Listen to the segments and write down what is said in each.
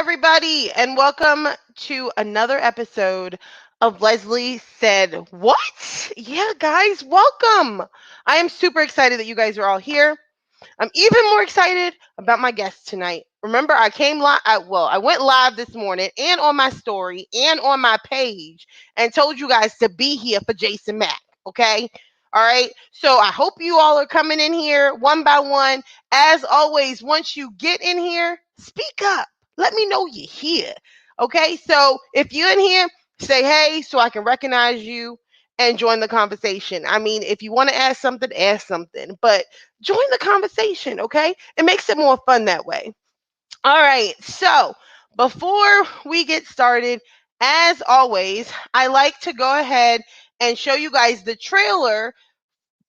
everybody, and welcome to another episode of Leslie Said What? Yeah, guys, welcome. I am super excited that you guys are all here. I'm even more excited about my guest tonight. Remember, I came live. I went live this morning and on my story and on my page and told you guys to be here for Jason Mack. Okay. All right. So I hope you all are coming in here one by one. As always, once you get in here, speak up. Let me know you're here. Okay. So if you're in here, say hey so I can recognize you and join the conversation. I mean, if you want to ask something. But join the conversation, okay? It makes it more fun that way. All right, so before we get started, as always, I like to go ahead and show you guys the trailer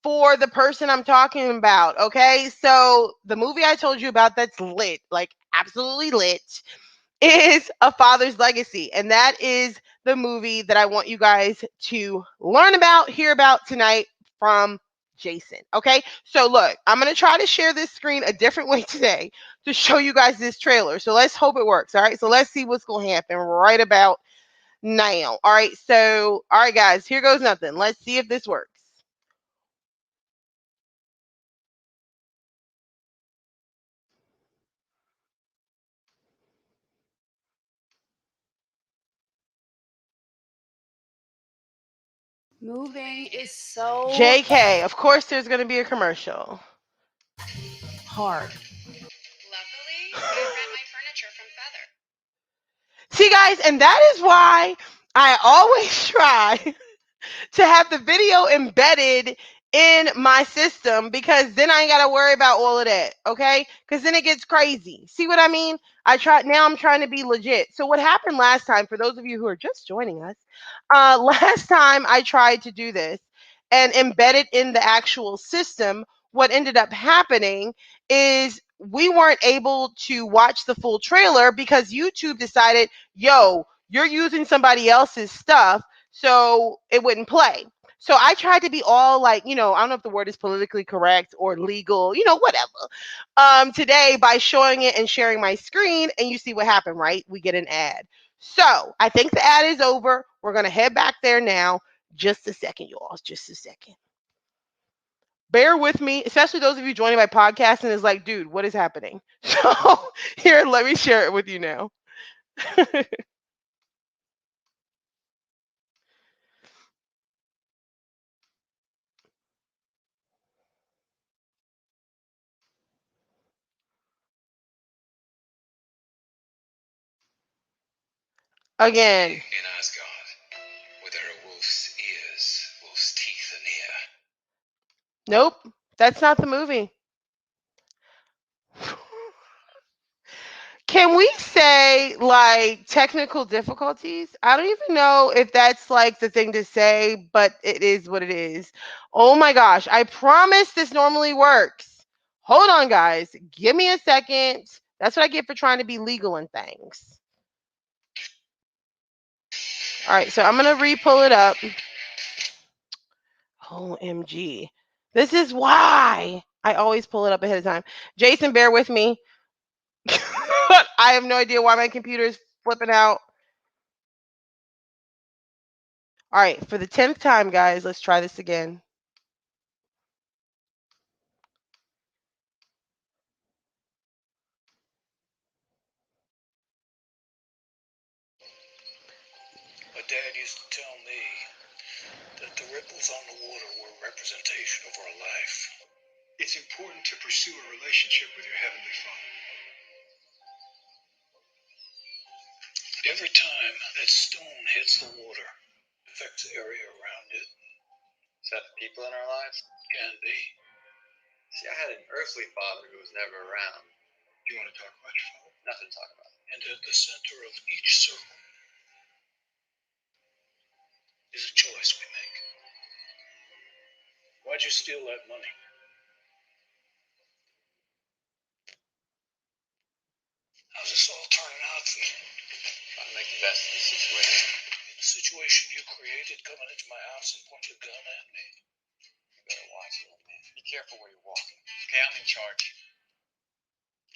for the person I'm talking about, okay? So the movie I told you about that's lit, like absolutely lit, is A Father's Legacy. And that is the movie that I want you guys to learn about, hear about tonight from Jason. Okay. So look, I'm going to try to share this screen a different way today to show you guys this trailer. So let's hope it works. All right. So let's see what's going to happen right about now. All right. So, all right, guys, here goes nothing. Let's see if this works. Moving is so JK, of course, there's going to be a commercial. hard. Luckily, I rent my furniture from Feather. See, guys, and that is why I always try to have the video embedded in my system because then I ain't got to worry about all of that. Okay. Because then it gets crazy. See what I mean? I'm trying to be legit. So, what happened last time, for those of you who are just joining us, last time I tried to do this and embed it in the actual system, what ended up happening is we weren't able to watch the full trailer because YouTube decided, yo, you're using somebody else's stuff, so it wouldn't play. So I tried to be all like, I don't know if the word is politically correct or legal, whatever. Today by showing it and sharing my screen, and you see what happened, right? We get an ad. So I think the ad is over. We're gonna head back there now. Just a second, y'all. Just a second. Bear with me, especially those of you joining my podcast and is like, dude, what is happening? So here, let me share it with you now. Again. In Asgard, where there are wolf's ears, wolf's teeth are near. Nope, that's not the movie. Can we say like technical difficulties? I don't even know if that's like the thing to say, but it is what it is. Oh my gosh, I promise this normally works. Hold on, guys. Give me a second. That's what I get for trying to be legal and things. All right, so I'm going to re-pull it up. OMG. This is why I always pull it up ahead of time. Jason, bear with me. I have no idea why my computer is flipping out. All right, for the 10th time, guys, let's try this again. My dad used to tell me that the ripples on the water were a representation of our life. It's important to pursue a relationship with your Heavenly Father. Every time that stone hits the water, it affects the area around it. Is that the people in our lives? Can be. See, I had an earthly father who was never around. Do you want to talk about your father? Nothing to talk about. And at the center of each circle is a choice we make. Why'd you steal that money? How's this all turning out for you? Trying to make the best of the situation. The situation you created, coming into my house and pointing a gun at me. You better watch it, old man. Be careful where you're walking. Okay, I'm in charge.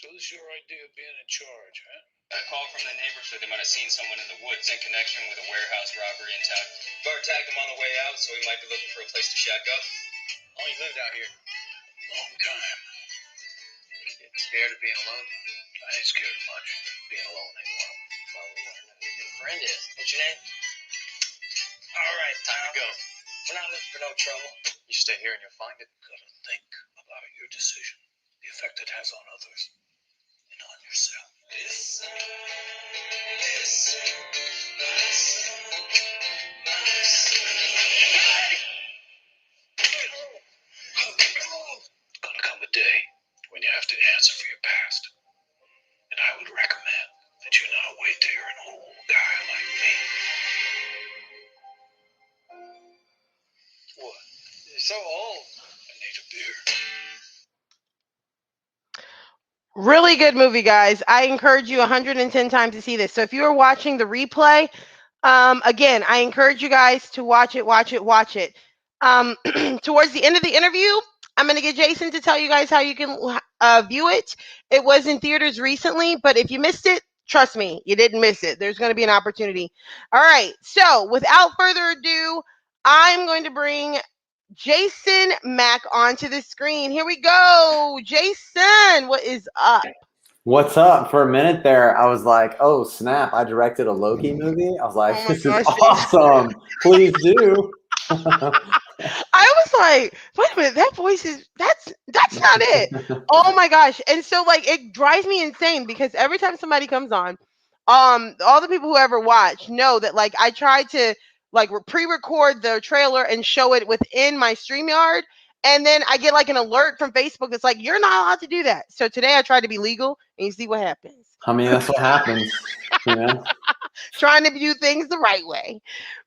So this is your idea of being in charge, huh? A call from the neighbors that they might have seen someone in the woods in connection with a warehouse robbery in town. Bart tagged him on the way out, so he might be looking for a place to shack up. How long you lived out here? Long time. Getting scared of being alone? I ain't scared of much. Being alone ain't one of them. Well, we want to know who your new friend is. What's your name? All right, time to go. We're not looking for no trouble. You stay here and you'll find it. Gotta think about your decision, the effect it has on others, and on yourself. Listen, listen, listen, Gonna come a day when you have to answer for your past. And I would recommend that you not wait till you're an old guy like me. What? You're so old. I need a beer. Really good movie, guys. I encourage you 110 times to see this. So if you are watching the replay, again, I encourage you guys to watch it. Towards the end of the interview, I'm going to get Jason to tell you guys how you can view it. It was in theaters recently, but if you missed it, trust me, you didn't miss it. There's going to be an opportunity. All right. So without further ado, I'm going to bring Jason Mack onto the screen. Here we go. Jason, what is up? What's up? For a minute there, I was like, oh, snap. I directed a Loki movie. I was like, Oh my this is gosh. awesome. Please do. I was like, wait a minute, that voice is that's not it. Oh my gosh. And so like it drives me insane because every time somebody comes on, all the people who ever watch know that like I try to like pre-record the trailer and show it within my StreamYard. And then I get like an alert from Facebook that's like, you're not allowed to do that. So today I tried to be legal and you see what happens. I mean, that's what happens. You know? Trying to do things the right way.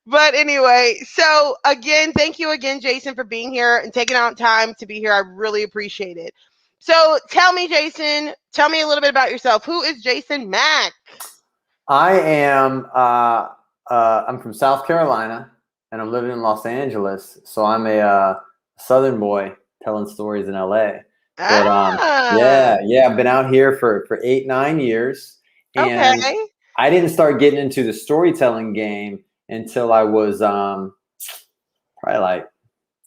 But anyway, so again, thank you again, Jason, for being here and taking out time to be here. I really appreciate it. So tell me, Jason, tell me a little bit about yourself. Who is Jason Mack? I am, I'm from South Carolina and I'm living in Los Angeles. So I'm a Southern boy telling stories in LA. But I've been out here for 8-9 years. And Okay. I didn't start getting into the storytelling game until I was probably like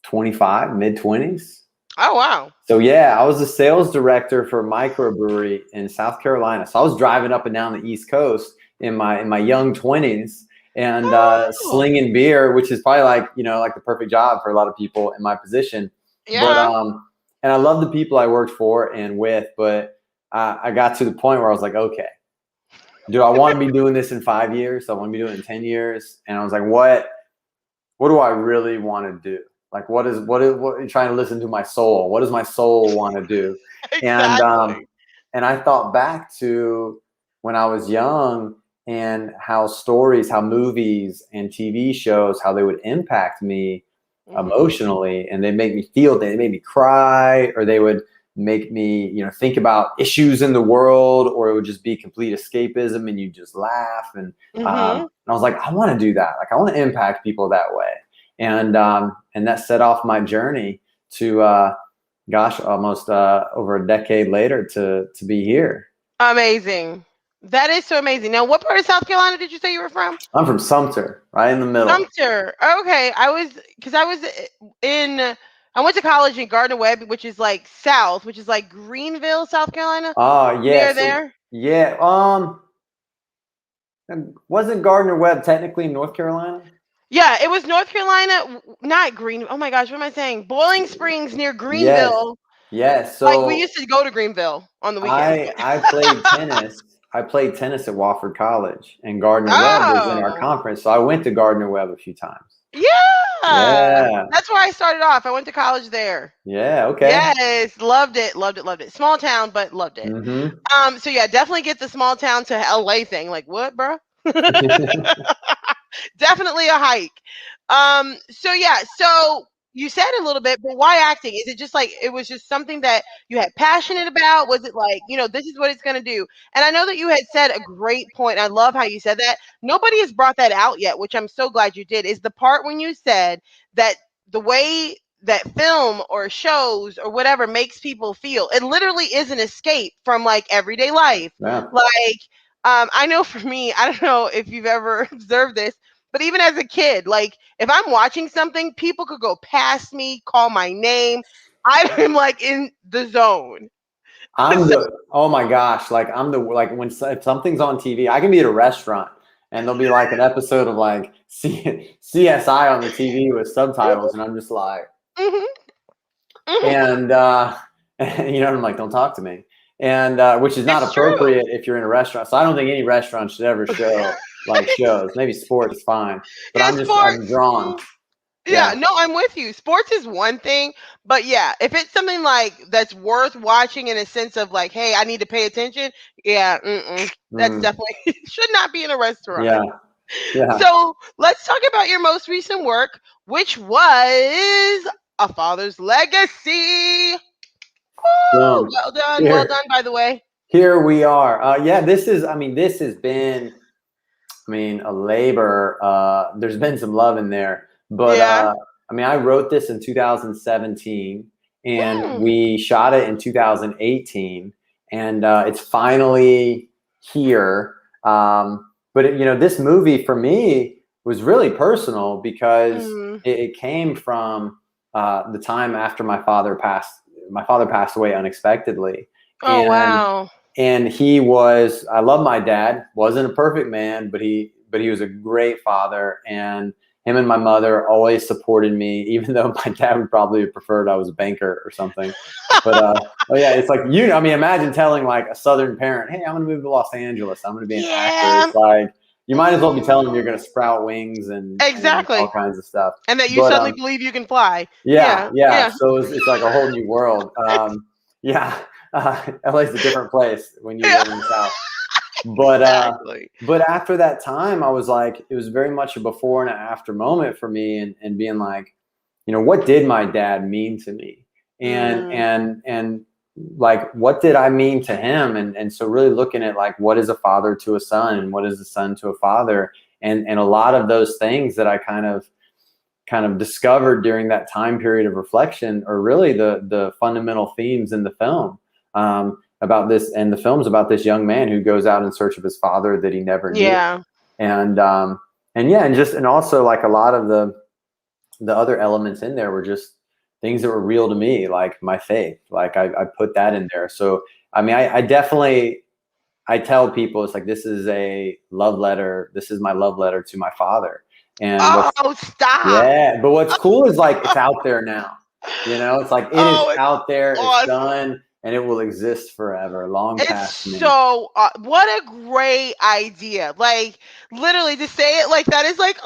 25, mid-20s. Oh, wow. So yeah, I was a sales director for a microbrewery in South Carolina. So I was driving up and down the East Coast in my young 20s and slinging beer, which is probably like, you know, like the perfect job for a lot of people in my position. Yeah. But and I love the people I worked for and with, but I got to the point where I was like, okay, do I want to be doing this in 5 years? Do I want to be doing it in 10 years? And I was like, what do I really want to do? Like, what trying to listen to my soul? What does my soul want to do? Exactly. And I thought back to when I was young and how movies and TV shows, how they would impact me emotionally, and they make me feel, they made me cry, or they would make me, you know, think about issues in the world, or it would just be complete escapism and you just laugh. And I was like, I want to do that. Like, I want to impact people that way. And that set off my journey to, almost over a decade later to be here. Amazing. That is so amazing. Now, what part of South Carolina did you say you were from? I'm from Sumter, right in the middle. Sumter. Okay. I went to college in Gardner Webb, which is like south, which is like Greenville, South Carolina. Oh, yeah. There. Yeah. Wasn't Gardner Webb technically in North Carolina? Yeah, it was North Carolina, not Green. Oh my gosh, what am I saying? Boiling Springs near Greenville. Yes. So like we used to go to Greenville on the weekends. I played tennis. I played tennis at Wofford College, and Gardner Webb was in our conference. So I went to Gardner Webb a few times. Yeah. That's where I started off. I went to college there. Yeah. Okay. Yes, loved it. Small town, but loved it. So yeah, definitely get the small town to LA thing. Like, what, bro? Definitely a hike. So you said a little bit, but why acting? Is it just like it was just something that you had passionate about? Was it like, you know, this is what it's going to do? And I know that you had said a great point. I love how you said that. Nobody has brought that out yet, which I'm so glad you did, is the part when you said that the way that film or shows or whatever makes people feel, it literally is an escape from like everyday life. Yeah. Like, I know for me, I don't know if you've ever observed this, but even as a kid, like if I'm watching something, people could go past me, call my name. I'm like in the zone. Oh my gosh, like if something's on TV, I can be at a restaurant and there'll be like an episode of like CSI on the TV with subtitles, and I'm just like, Mhm. Mhm. and I'm like, don't talk to me, and which is not It's true. appropriate if you're in a restaurant. So I don't think any restaurant should ever show like shows. Maybe sports is fine, but Yeah, I'm sports. drawn. Yeah, Yeah. no, I'm with you. Sports is one thing, but yeah, if it's something like that's worth watching in a sense of like, hey, I need to pay attention. Yeah, that's Mm, definitely should not be in a restaurant. yeah. Yeah. So let's talk about your most recent work, which was A Father's Legacy. Woo! Boom. Well done, Here. well done. By the way, Here we are. This has been, a labor. There's been some love in there, but Yeah. I wrote this in 2017 and Mm. we shot it in 2018, and it's finally here. But this movie for me was really personal because it came from the time after my father passed. My father passed away unexpectedly. Oh, wow. And I love my dad, wasn't a perfect man, but he was a great father, and him and my mother always supported me, even though my dad would probably have preferred I was a banker or something. But it's like, imagine telling like a Southern parent, hey, I'm going to move to Los Angeles. I'm going to be an actor. It's like, you might as well be telling them you're going to sprout wings and Exactly. and all kinds of stuff. And that you suddenly believe you can fly. Yeah. So it's like a whole new world. LA's a different place when you live in the South. But Exactly. but after that time, I was like, it was very much a before and after moment for me, and being like, what did my dad mean to me, and like, what did I mean to him, and so really looking at like, what is a father to a son, and what is a son to a father, and a lot of those things that I kind of discovered during that time period of reflection are really the fundamental themes in the film. About this, and the film's about this young man who goes out in search of his father that he never knew. Yeah. And also like a lot of the other elements in there were just things that were real to me, like my faith. Like I put that in there. So I definitely, I tell people, it's like, this is a love letter. This is my love letter to my father. And stop. Yeah, but what's cool is like, it's out there now. It's like, it is out there. Awesome. It's done. And it will exist forever, long past me. So, what a great idea. Like, literally, to say it like that is like,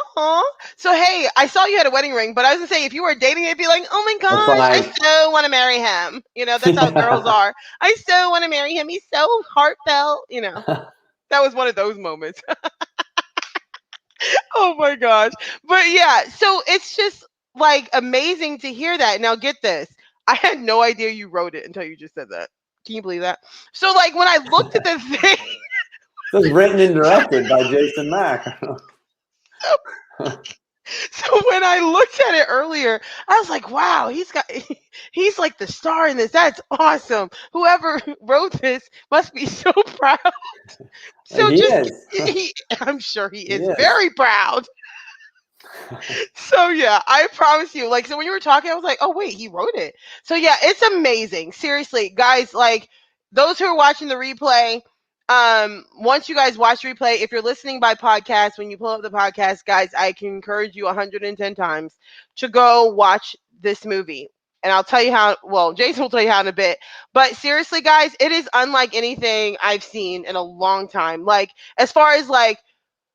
So, hey, I saw you had a wedding ring, but I was going to say, if you were dating, it'd be like, oh my gosh, I so want to marry him. That's how girls are. I so want to marry him. He's so heartfelt. That was one of those moments. Oh my gosh. But yeah, so it's just like amazing to hear that. Now, get this. I had no idea you wrote it until you just said that. Can you believe that? So, like, when I looked at the thing, it was written and directed by Jason Mack. So when I looked at it earlier, I was like, wow, he's like the star in this. That's awesome. Whoever wrote this must be so proud. So I'm sure he is very proud. So yeah, I promise you, like, so when you were talking, I was like, oh wait, he wrote it. So yeah, it's amazing. Seriously, guys, like those who are watching the replay, once you guys watch replay, if you're listening by podcast, when you pull up the podcast, guys, I can encourage you 110 times to go watch this movie. And I'll tell you how, well, Jason will tell you how in a bit. But seriously, guys, it is unlike anything I've seen in a long time. Like, as far as like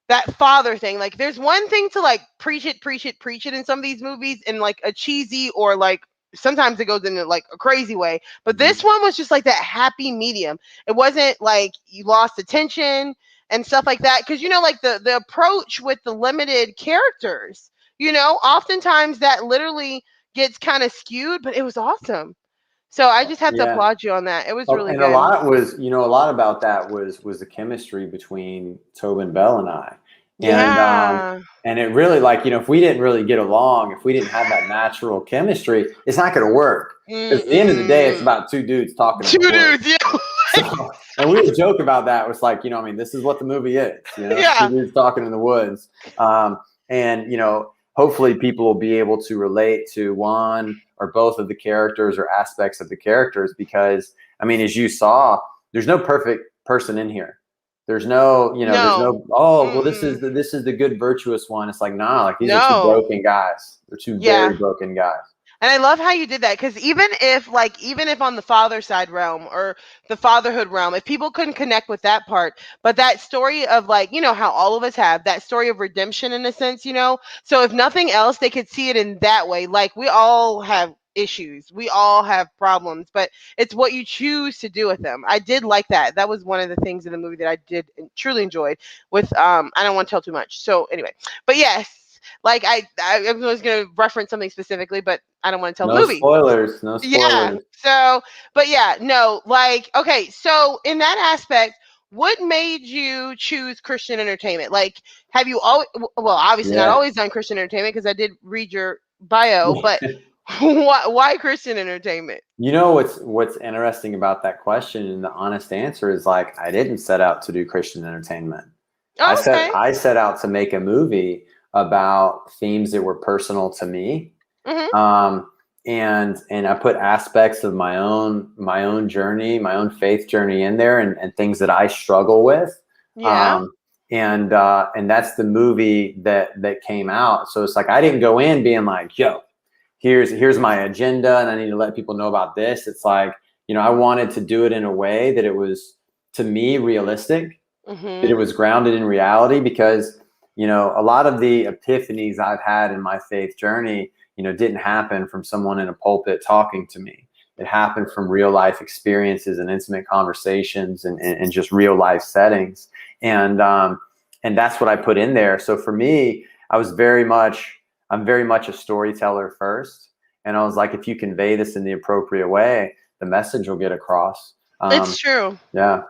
that father thing, like there's one thing to like preach it in some of these movies in like a cheesy or like sometimes it goes in like a crazy way, but this one was just like that happy medium. It wasn't like you lost attention and stuff like that, because like the approach with the limited characters, oftentimes that literally gets kind of skewed, but it was awesome. So I just have to applaud you on that. It was really good. And a lot about that was the chemistry between Tobin Bell and I. And it really, like, if we didn't really get along, if we didn't have that natural chemistry, it's not going to work. Because at the end of the day, it's about two dudes talking. Two dudes, yeah. So, and we would joke about that. It was like, I mean, this is what the movie is. Yeah. Two dudes talking in the woods. And, hopefully people will be able to relate to one or both of the characters or aspects of the characters, because, I mean, as you saw, there's no perfect person in here. There's no, there's no, well, this is the good, virtuous one. It's like, nah, like these are two broken guys. They're two very broken guys. And I love how you did that, because even if on the father side realm or the fatherhood realm, if people couldn't connect with that part, but that story of how all of us have that story of redemption in a sense, so if nothing else, they could see it in that way. Like, we all have issues, we all have problems, but it's what you choose to do with them. I did like that. That was one of the things in the movie that I did truly enjoyed with, I don't want to tell too much. So anyway, but yes. Like I was going to reference something specifically, but I don't want to tell the movie. Spoilers. No spoilers. Yeah. So, but yeah, no, like, okay. So in that aspect, what made you choose Christian entertainment? Like, have you always, well, obviously not always done Christian entertainment, because I did read your bio, but why Christian entertainment? What's interesting about that question, and the honest answer is, like, I didn't set out to do Christian entertainment. Oh, okay. I set out to make a movie about themes that were personal to me. Mm-hmm. And I put aspects of my own journey, my own faith journey in there, and things that I struggle with. Yeah. And that's the movie that came out. So it's like, I didn't go in being like, yo, here's my agenda and I need to let people know about this. It's like, I wanted to do it in a way that it was, to me, realistic, that it was grounded in reality, because a lot of the epiphanies I've had in my faith journey, didn't happen from someone in a pulpit talking to me. It happened from real life experiences and intimate conversations and just real life settings. And that's what I put in there. So for me, I'm very much a storyteller first. And I was like, if you convey this in the appropriate way, the message will get across. It's true. Yeah.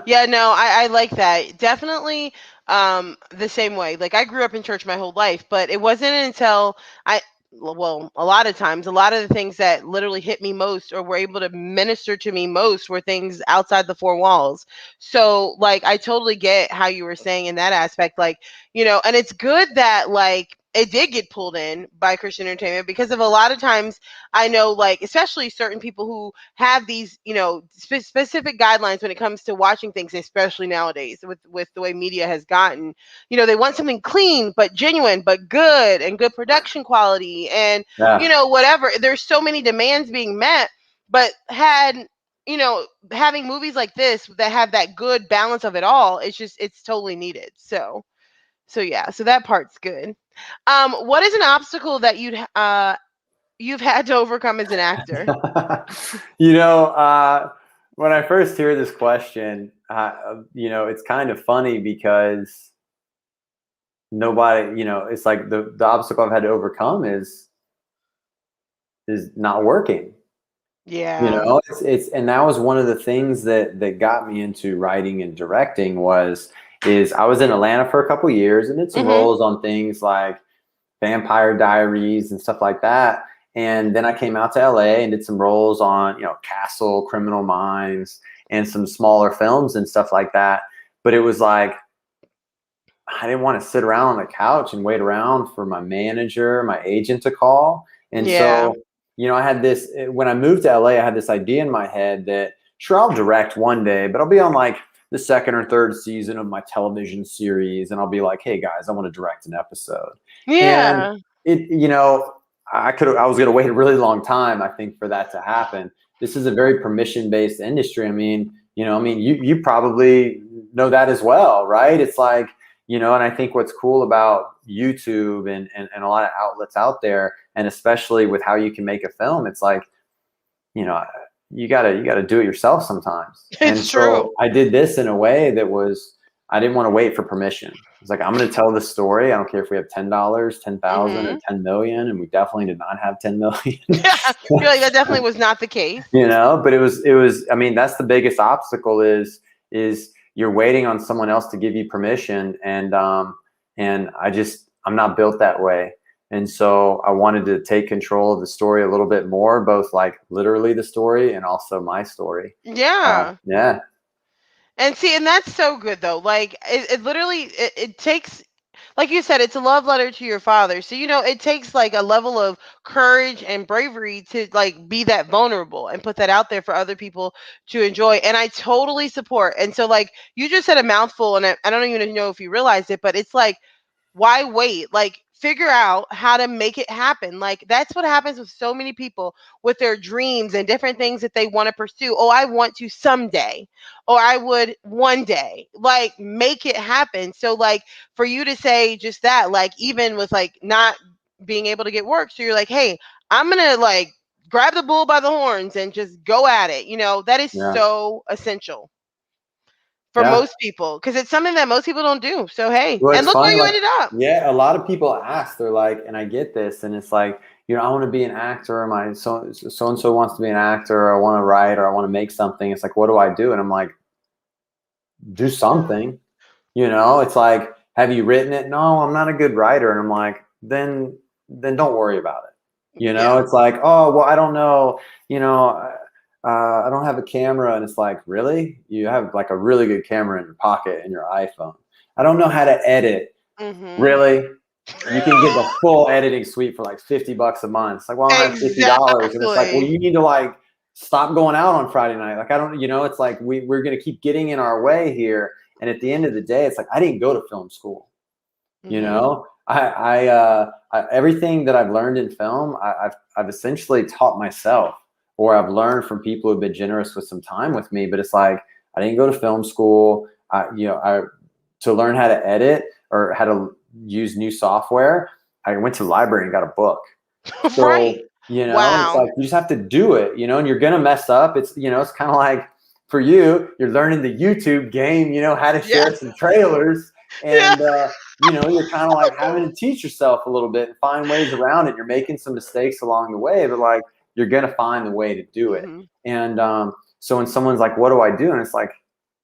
Yeah, no, I like that. Definitely the same way. Like, I grew up in church my whole life, but it wasn't until a lot of times, a lot of the things that literally hit me most or were able to minister to me most were things outside the four walls. So, like, I totally get how you were saying in that aspect, like, and it's good that, like, it did get pulled in by Christian entertainment, because of a lot of times I know, like, especially certain people who have these, specific guidelines when it comes to watching things, especially nowadays with the way media has gotten, they want something clean, but genuine, but good, and good production quality, and, whatever. There's so many demands being met, but having movies like this that have that good balance of it all, it's totally needed. So yeah, so that part's good. What is an obstacle that you've had to overcome as an actor? When I first hear this question, it's kind of funny, because nobody, it's like the obstacle I've had to overcome is not working. Yeah. And that was one of the things that got me into writing and directing is I was in Atlanta for a couple of years and did some roles on things like Vampire Diaries and stuff like that. And then I came out to LA and did some roles on, Castle, Criminal Minds, and some smaller films and stuff like that. But it was like, I didn't want to sit around on the couch and wait around for my manager, my agent to call. And so, I had this, when I moved to LA, I had this idea in my head that, sure, I'll direct one day, but I'll be on like the second or third season of my television series. And I'll be like, hey guys, I want to direct an episode. Yeah. And I was going to wait a really long time, I think, for that to happen. This is a very permission-based industry. I mean, you probably know that as well, right? It's like, and I think what's cool about YouTube and a lot of outlets out there, and especially with how you can make a film, it's like, you gotta do it yourself sometimes. It's true. So I did this in a way that was, I didn't want to wait for permission. It's like, I'm going to tell this story. I don't care if we have $10, 10,000, or 10 million. And we definitely did not have 10 million. Yeah, you're like, that definitely was not the case. But it was, I mean, that's the biggest obstacle is you're waiting on someone else to give you permission. And I'm not built that way. And so I wanted to take control of the story a little bit more, both like literally the story and also my story. Yeah. Yeah. And see, and that's so good though. Like it literally it takes, like you said, it's a love letter to your father. So it takes like a level of courage and bravery to like be that vulnerable and put that out there for other people to enjoy. And I totally support. And so like you just said a mouthful, and I don't even know if you realized it, but it's like, why wait? Like, figure out how to make it happen. Like, that's what happens with so many people with their dreams and different things that they want to pursue. Oh, I want to someday, or I would one day. Like, make it happen. So like, for you to say just that, like, even with like not being able to get work, so you're like, hey, I'm gonna like grab the bull by the horns and just go at it. That is so essential for most people, because it's something that most people don't do. So hey, Well, and it's look where funny, you like, ended up. yeah, a lot of people ask, they're like, and I get this, and it's like, I want to be an actor, my so and so wants to be an actor, or I want to write, or I want to make something. It's like, what do I do? And I'm like, do something. It's like, have you written it? No, I'm not a good writer. And I'm like, then don't worry about it. It's like, oh, well, I don't know, I don't have a camera. And it's like, really? You have like a really good camera in your pocket in your iPhone. I don't know how to edit. Mm-hmm. Really? You can get the full editing suite for like $50 a month. It's like, well, I don't have $50. And it's like, well, you need to like stop going out on Friday night. Like, I don't, it's like we're going to keep getting in our way here. And at the end of the day, it's like, I didn't go to film school. I everything that I've learned in film, I've essentially taught myself, or I've learned from people who've been generous with some time with me. But it's like, I didn't go to film school. To learn how to edit or how to use new software, I went to the library and got a book. So, right. Wow. It's like, you just have to do it, and you're going to mess up. It's, it's kind of like for you're learning the YouTube game, how to share some trailers, and, you're kind of like having to teach yourself a little bit and find ways around it. You're making some mistakes along the way, but like, you're going to find the way to do it. Mm-hmm. And, so when someone's like, what do I do? And it's like,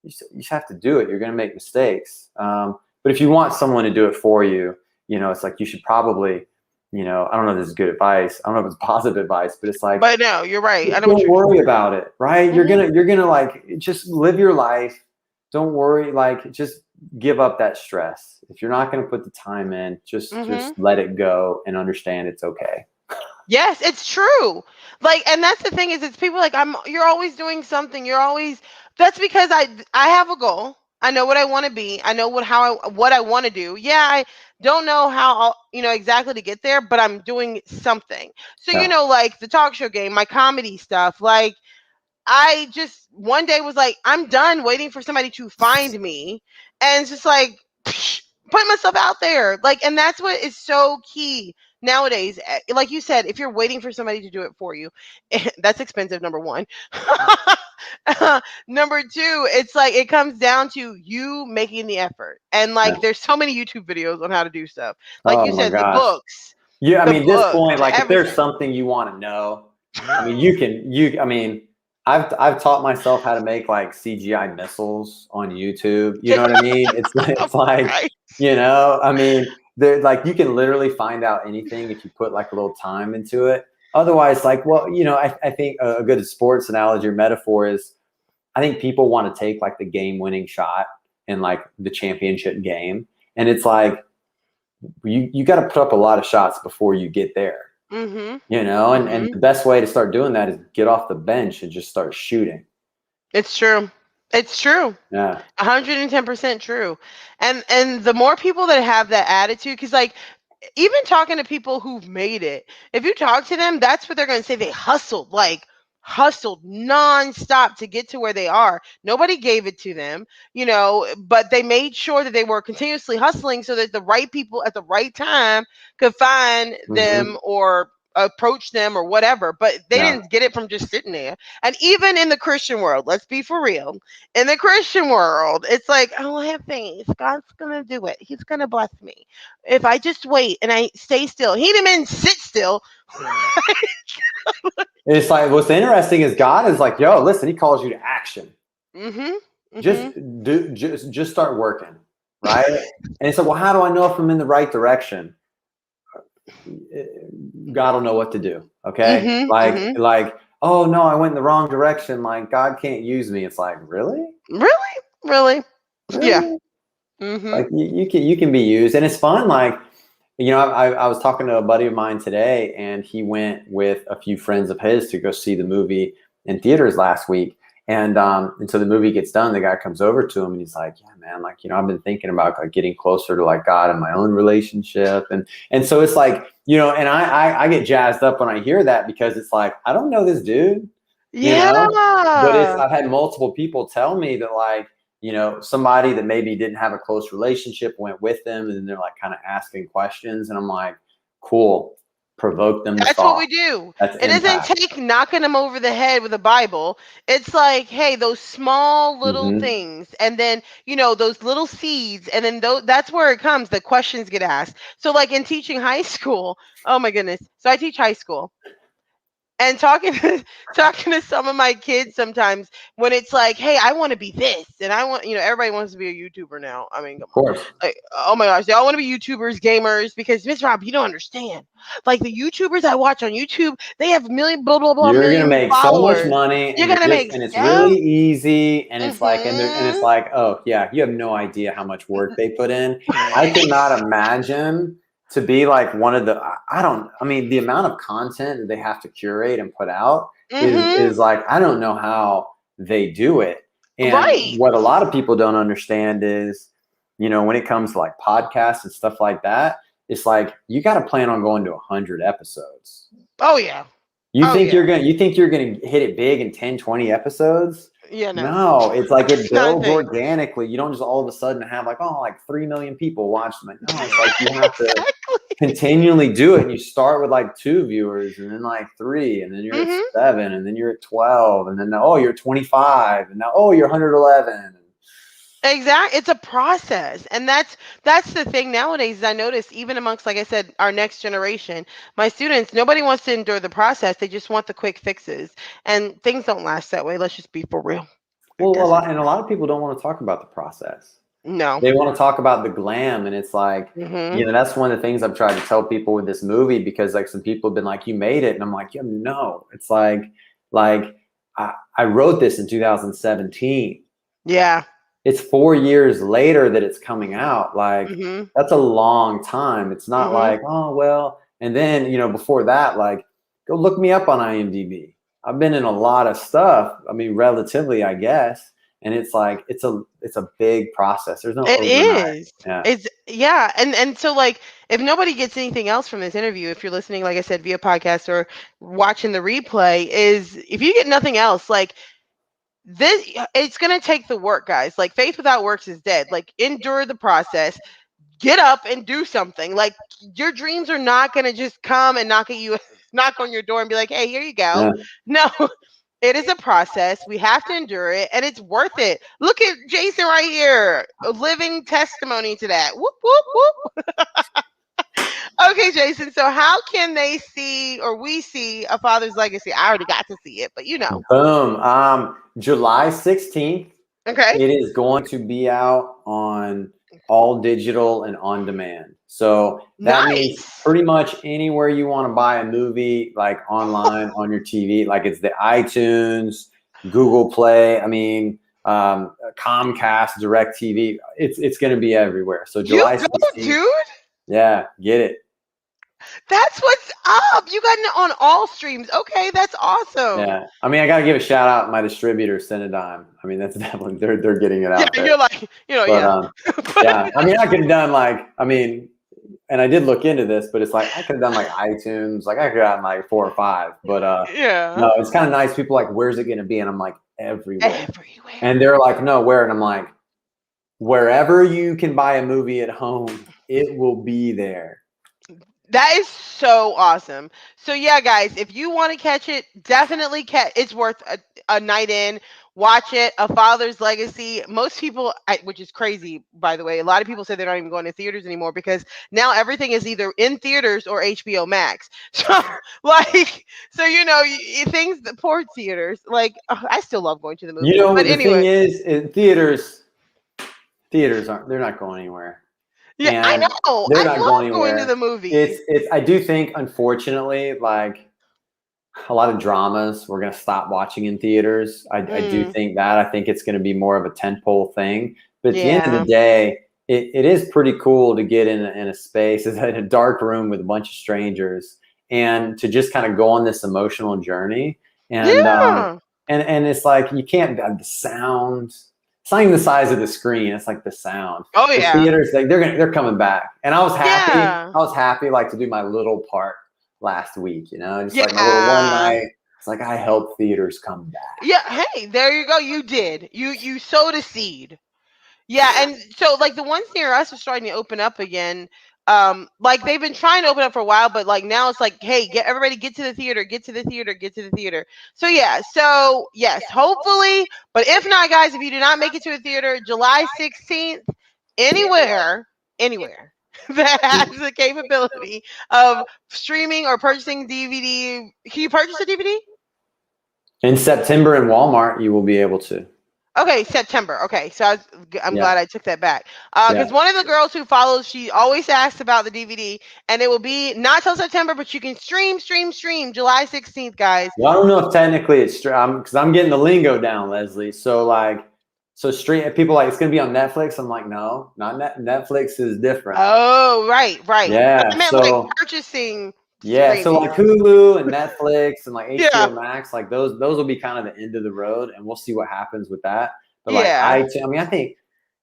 you just have to do it. You're going to make mistakes. But if you want someone to do it for you, it's like, you should probably, I don't know if this is good advice. I don't know if it's positive advice, but it's like, but no, you're right. I don't worry about it. Right. Mm-hmm. You're going to like, just live your life. Don't worry. Like, just give up that stress. If you're not going to put the time in, just let it go and understand it's okay. Yes, it's true. Like, and that's the thing is, it's people like, you're always doing something. That's because I have a goal. I know what I want to be. I know what I want to do. Yeah, I don't know how exactly to get there, but I'm doing something. So, like the talk show game, my comedy stuff, like I just one day was like, I'm done waiting for somebody to find me, and it's just like put myself out there. Like, and that's what is so key nowadays. Like you said, if you're waiting for somebody to do it for you, that's expensive, number one. Number two, it's like it comes down to you making the effort. And like there's so many YouTube videos on how to do stuff. Like you said, the books. Yeah, I mean, this point, like everything. If there's something you want to know, I mean, I've taught myself how to make like CGI missiles on YouTube. You know what I mean? It's like, right. I mean, like you can literally find out anything if you put like a little time into it. Otherwise, like, well, I think a good sports analogy or metaphor is, I think people want to take like the game-winning shot in like the championship game, and it's like you got to put up a lot of shots before you get there. Mm-hmm. And the best way to start doing that is get off the bench and just start shooting. It's true. It's true. Yeah. 110% true. And the more people that have that attitude, because like even talking to people who've made it, if you talk to them, that's what they're going to say. They hustled nonstop to get to where they are. Nobody gave it to them, but they made sure that they were continuously hustling so that the right people at the right time could find them or approach them or whatever. But they didn't get it from just sitting there. And even in the Christian world, let's be for real. In the Christian world, it's like, oh, I have faith. God's going to do it. He's going to bless me. If I just wait and I stay still. He didn't mean sit still. It's like, what's interesting is God is like, yo, listen, he calls you to action. Mm-hmm. Just start working. Right. And it's like, well, how do I know if I'm in the right direction? God will know what to do. Okay. Mhm, Like, oh no, I went in the wrong direction. Like God can't use me. It's like, really? Really? Yeah. Really? Mhm. Like you can be used, and it's fun. Like, you know, I was talking to a buddy of mine today, and he went with a few friends of his to go see the movie in theaters last week. And so the movie gets done, the guy comes over to him and he's like, yeah, man, like, you know, I've been thinking about like getting closer to like God in my own relationship. And so it's like, you know, and I get jazzed up when I hear that, because it's like, I don't know this dude, you know, but Yeah. I've had multiple people tell me that, like, you know, somebody that maybe didn't have a close relationship went with them, and they're like kind of asking questions. And I'm like, cool, provoke them to That's what thought. we do. That's It doesn't impact. take knocking them over the head with a Bible. It's like, hey, those small little Hmm. things, and then those little seeds, and then that's where it comes. The questions get asked. So, like in teaching high school, oh my goodness. So I teach high school, and talking to some of my kids sometimes when it's like, hey, I want to be this, and I want, everybody wants to be a YouTuber now. I mean, come Of on. course. Like, oh my gosh, they all want to be YouTubers, gamers, because Miss Rob, you don't understand. Like the YouTubers I watch on YouTube, they have million, blah blah blah, You're gonna million make so much followers. money, You're and gonna make and it's so. really easy, and it's like, and it's Mm-hmm. like, oh yeah, you have no idea how much work they put in. I cannot imagine to be like one of the. I mean, the amount of content that they have to curate and put out Mm-hmm. is like, I don't know how they do it. And Right. what a lot of people don't understand is, you know, when it comes to like podcasts and stuff like that, it's like you got to plan on going to 100 episodes. Oh yeah. You Oh think yeah. you think you're gonna hit it big in 10, 20 episodes? Yeah. No. No, it's like it It's not a builds thing. organically. You don't just all of a sudden have like, oh, like 3 million people watch them. Like, no, it's like you have to Exactly. continually do it. And you start with like 2 viewers, and then like 3, and then you're at Mhm. 7, and then you're at 12, and then oh, you're 25, and now oh, you're 111. Exactly. It's a process. And that's the thing nowadays. I notice even amongst, like I said, our next generation, my students, nobody wants to endure the process. They just want the quick fixes. And things don't last that way. Let's just be for real. It Well, doesn't. a lot of people don't want to talk about the process. No. They want to talk about the glam, and it's like, you Mhm. know, that's one of the things I've tried to tell people with this movie, because like some people have been like, you made it, and I'm like, yeah, no, it's like I wrote this in 2017. Yeah. It's 4 years later that it's coming out. Like, Mhm. that's a long time. It's not Mhm. like, oh well, and then, you know, before that, like, go look me up on IMDb. I've been in a lot of stuff. I mean, relatively, I guess. And it's like it's a big process. There's no It overnight. is. Yeah. It's yeah, and so like if nobody gets anything else from this interview, if you're listening, like I said, via podcast or watching the replay, is if you get nothing else, like this, it's gonna take the work, guys. Like faith without works is dead. Like endure the process, get up and do something. Like your dreams are not gonna just come and knock at you, knock on your door and be like, "Hey, here you go." Yeah. No, it is a process. We have to endure it, and it's worth it. Look at Jason right here, a living testimony to that. Whoop whoop whoop. Okay, Jason. So how can they see or we see A Father's Legacy? I already got to see it, but Boom. July 16th, Okay. it is going to be out on all digital and on demand. So that means Nice. pretty much anywhere you want to buy a movie, like online on your TV, like it's the iTunes, Google Play. I mean, Comcast, DirecTV. It's going to be everywhere. So You July go, 16th. dude. Yeah, get it. That's what's up. You got it on all streams. Okay, that's awesome. Yeah, I mean, I gotta give a shout out to my distributor, Cinedigm. I mean, that's definitely they're getting it Yeah, out there. you're like, But yeah. yeah, I mean, I could have done like, I mean, and I did look into this, but it's like I could have done like iTunes, like I could have gotten like 4 or 5. But Yeah. no, it's kind of nice. People are like, where's it gonna be? And I'm like, everywhere. Everywhere. And they're like, no, where? And I'm like, wherever you can buy a movie at home, it will be there. That is so awesome. So yeah, guys, if you want to catch it, definitely it's worth a night in. Watch it. A Father's Legacy. Most people, which is crazy, by the way, a lot of people say they're not even going to theaters anymore because now everything is either in theaters or HBO Max. So like, so things that poor theaters. Like, I still love going to the movies. You know, But the anyway. thing is theaters aren't. They're not going anywhere. Yeah, I And know. they're I not love going going to anywhere. the movies. It's I do think, unfortunately, like a lot of dramas we're going to stop watching in theaters. I do think that. I think it's going to be more of a tentpole thing. But at the end of Yeah. the day, it is pretty cool to get in a space, in a dark room with a bunch of strangers, and to just kind of go on this emotional journey. And Yeah. and it's like you can't have the sound. It's not even the size of the screen. It's like the sound. Oh The yeah. theaters, like they're coming back, and I was happy. Yeah. I was happy, like, to do my little part last week. You know, just like my Yeah. little one night. It's like I helped theaters come back. Yeah. Hey, there you go. You did. You sowed a seed. Yeah, and so like the ones near us are starting to open up again. Like they've been trying to open up for a while, but like now it's like, hey, get everybody get to the theater, get to the theater, get to the theater. So yeah, so yes, hopefully, but if not, guys, if you do not make it to a theater, July 16th, anywhere that has the capability of streaming or purchasing DVD. Can you purchase a DVD? In September in Walmart, you will be able to. Okay, September. Okay, so I'm Yeah. glad I took that back. Because Yeah. one of the girls who follows, she always asks about the DVD, and it will be not till September, but you can stream July 16th, guys. Well, I don't know if technically it's because I'm getting the lingo down, Leslie. So like, stream people like it's gonna be on Netflix. I'm like, no, not Netflix is different. Oh, right. Yeah, I meant so- like purchasing. Yeah, so streaming. like Hulu and Netflix and like HBO Yeah. Max, like those will be kind of the end of the road, and we'll see what happens with that. But like Yeah. iTunes,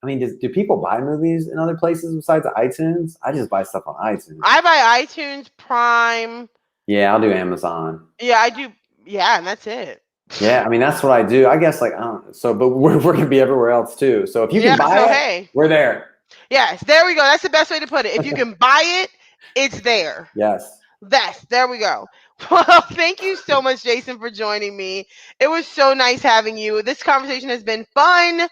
I mean, do people buy movies in other places besides iTunes? I just buy stuff on iTunes. I buy iTunes, Prime. Yeah, I'll do Amazon. Yeah, I do. Yeah, and that's it. Yeah, I mean that's what I do. I guess like I don't. So, but we're gonna be everywhere else too. So if you Yeah, can buy so it, hey. we're there. Yes, there we go. That's the best way to put it. If you can buy it, it's there. Yes. There we go. Well, thank you so much, Jason, for joining me. It was so nice having you. This conversation has been fun.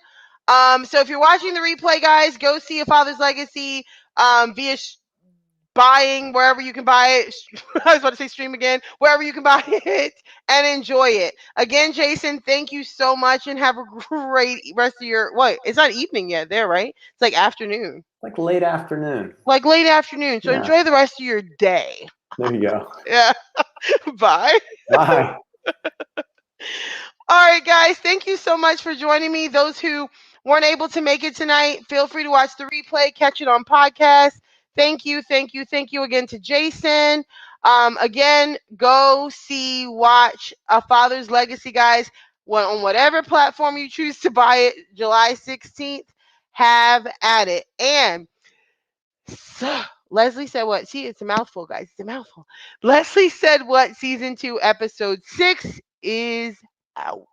So if you're watching the replay, guys, go see A Father's Legacy via buying wherever you can buy it. I was about to say stream again, wherever you can buy it and enjoy it. Again, Jason, thank you so much and have a great rest of your, it's not evening yet there, right? It's like afternoon. Like late afternoon. Like late afternoon. So Yeah. enjoy the rest of your day. There you go. Yeah. Bye. Bye. All right, guys. Thank you so much for joining me. Those who weren't able to make it tonight, feel free to watch the replay, catch it on podcast. Thank you again to Jason. Again, go watch A Father's Legacy, guys. On whatever platform you choose to buy it, July 16th, have at it. And so, Leslie said what? See, it's a mouthful, guys. It's a mouthful. Leslie said what? Season 2, episode 6 is out.